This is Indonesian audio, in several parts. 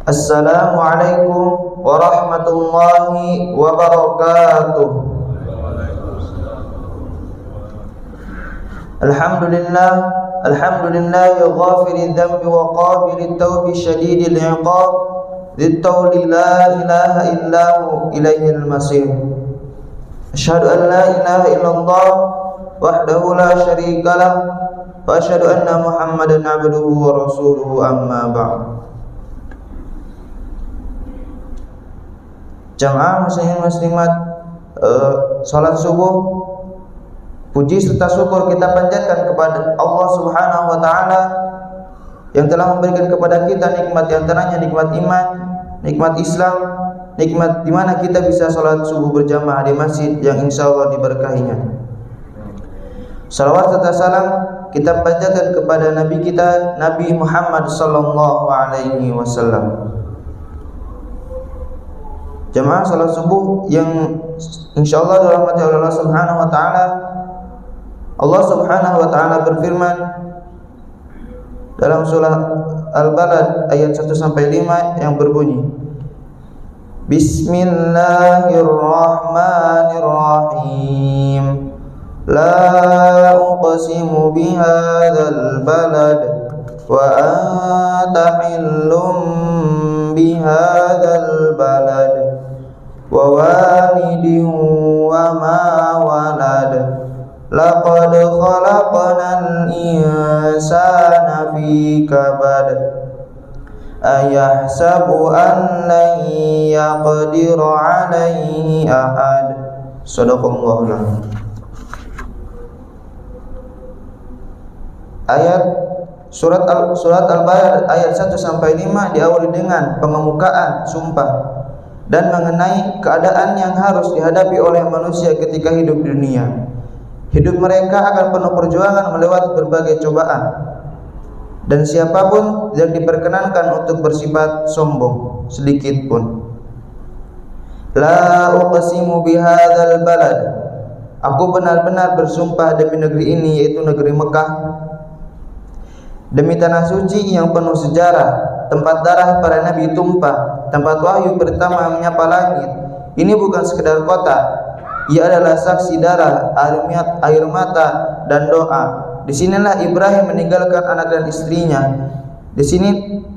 Assalamualaikum warahmatullahi wabarakatuh. Alhamdulillah, alhamdulillah ghafiri dzambi wa qabili taubi syadidil iqab, dzit-tauli la ilaha illahu ilaihil masir. Asyhadu an la ilaha illallah wahdahu la syarikalah wa asyhadu anna Muhammadan abduhu wa rasuluhu, amma ba'd. Jamaah muslimin muslimat, salat subuh, puji serta syukur kita panjatkan kepada Allah Subhanahu wa taala yang telah memberikan kepada kita nikmat di antaranya nikmat iman, nikmat Islam, nikmat di mana kita bisa salat subuh berjamaah di masjid yang insyaallah diberkahinya. Salawat serta salam kita panjatkan kepada nabi kita, Nabi Muhammad sallallahu alaihi wasallam. Jamaah salat subuh yang insyaallah dirahmati oleh Allah Subhanahu wa taala. Allah Subhanahu wa taala berfirman dalam surah Al-Balad ayat 1 sampai 5 yang berbunyi, Bismillahirrahmanirrahim. La uqsimu bihadzal balad wa anta hillum bihadzal balad wa walidin wa ma walad. Laqad khalaqnal insana fi kabad. Ayahsabu an lan yaqdira alaihi ahad. Shadaqallahul azim. Ayat surat Al-Balad ayat 1 sampai 5 diawali dengan pengemukaan sumpah dan mengenai keadaan yang harus dihadapi oleh manusia ketika hidup di dunia. Hidup mereka akan penuh perjuangan melewati berbagai cobaan, dan siapapun tidak diperkenankan untuk bersifat sombong sedikit pun. La uqsimu bihadzal balad. Aku benar-benar bersumpah demi negeri ini, yaitu negeri Mekah, demi tanah suci yang penuh sejarah, tempat darah para nabi tumpah, tempat wahyu pertama menyapa langit. Ini bukan sekedar kota, ia adalah saksi darah, air mata dan doa. Disinilah Ibrahim meninggalkan anak dan istrinya.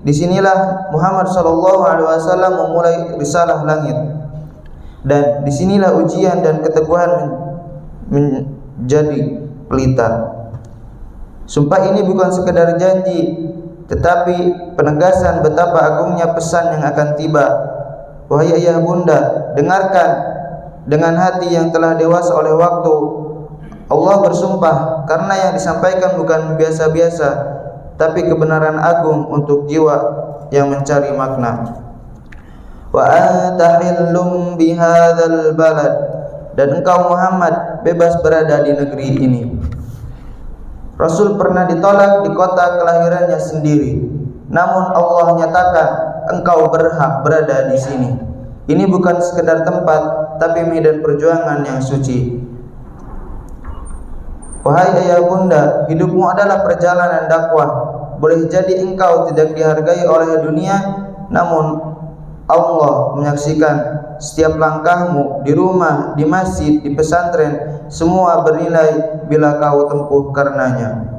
Disinilah Muhammad sallallahu alaihi wasallam memulai risalah langit. Dan disinilah ujian dan keteguhan menjadi pelita. Sumpah ini bukan sekedar janji, tetapi penegasan betapa agungnya pesan yang akan tiba. Wahai ayah bunda, dengarkan dengan hati yang telah dewasa oleh waktu. Allah bersumpah karena yang disampaikan bukan biasa-biasa, tapi kebenaran agung untuk jiwa yang mencari makna. Wa anta hillum bihadzal balad. Dan engkau Muhammad bebas berada di negeri ini. Rasul pernah ditolak di kota kelahirannya sendiri, namun Allah nyatakan engkau berhak berada di sini. Ini bukan sekedar tempat, tapi medan perjuangan yang suci. Wahai ayah bunda, hidupmu adalah perjalanan dakwah. Boleh jadi engkau tidak dihargai oleh dunia, namun Allah menyaksikan setiap langkahmu di rumah, di masjid, di pesantren, semua bernilai bila kau tempuh karenanya.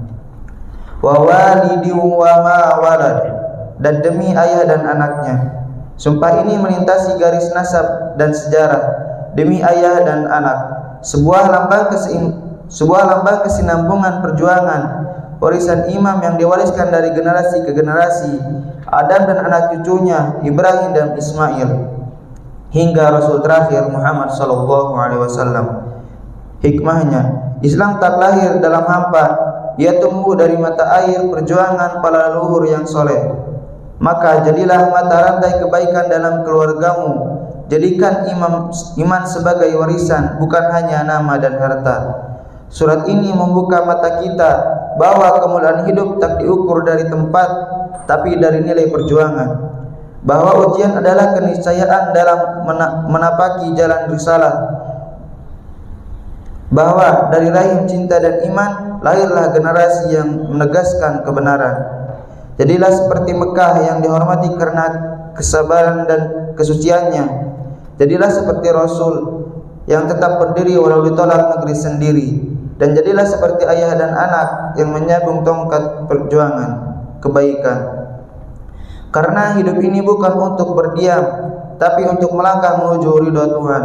Wa walidin wa ma walad. Dan demi ayah dan anaknya. Sumpah ini melintasi garis nasab dan sejarah. Demi ayah dan anak, sebuah lambang kesinambungan perjuangan, warisan imam yang diwariskan dari generasi ke generasi, Adam dan anak cucunya Ibrahim dan Ismail, hingga Rasul terakhir Muhammad sallallahu alaihi wasallam. Hikmahnya, Islam tak lahir dalam hampa, ia tumbuh dari mata air perjuangan para leluhur yang soleh. Maka jadilah mata rantai kebaikan dalam keluargamu. Jadikan iman sebagai warisan, bukan hanya nama dan harta. Surat ini membuka mata kita bahwa kemuliaan hidup tak diukur dari tempat, tapi dari nilai perjuangan. Bahwa ujian adalah keniscayaan dalam menapaki jalan risalah. Bahwa dari rahim cinta dan iman lahirlah generasi yang menegaskan kebenaran. Jadilah seperti Mekah yang dihormati karena kesabaran dan kesuciannya. Jadilah seperti Rasul yang tetap berdiri walau ditolak negeri sendiri. Dan jadilah seperti ayah dan anak yang menyambung tongkat perjuangan kebaikan. Karena hidup ini bukan untuk berdiam, tapi untuk melangkah menuju ridha Tuhan.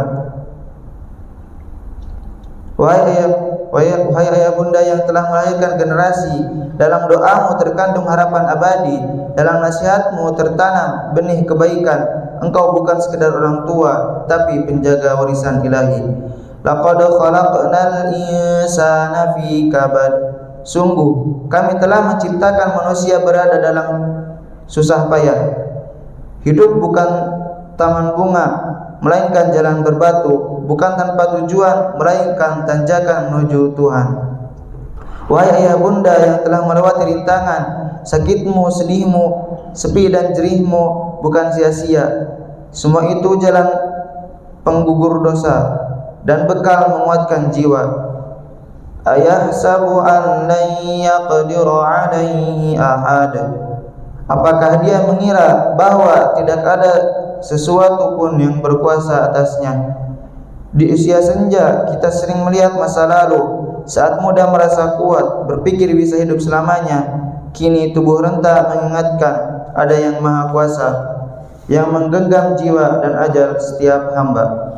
Wahai ayah bunda yang telah melahirkan generasi, dalam doamu terkandung harapan abadi, dalam nasihatmu tertanam benih kebaikan. Engkau bukan sekedar orang tua, tapi penjaga warisan ilahi. Laqad khalaqnal insana fi kabad. Sungguh kami telah menciptakan manusia berada dalam susah payah. Hidup bukan taman bunga, melainkan jalan berbatu, bukan tanpa tujuan, melainkan tanjakan menuju Tuhan. Wahai ayah bunda yang telah melewati rintangan, sakitmu, sedihmu, sepi dan jerihmu bukan sia-sia. Semua itu jalan penggugur dosa dan bekal menguatkan jiwa. Ayahsabu an lan yaqdiru alaihi ahad. Apakah dia mengira bahwa tidak ada sesuatu pun yang berkuasa atasnya? Di usia senja kita sering melihat masa lalu. Saat muda merasa kuat, berpikir bisa hidup selamanya. Kini tubuh renta mengingatkan ada yang maha kuasa, yang menggenggam jiwa dan ajal setiap hamba.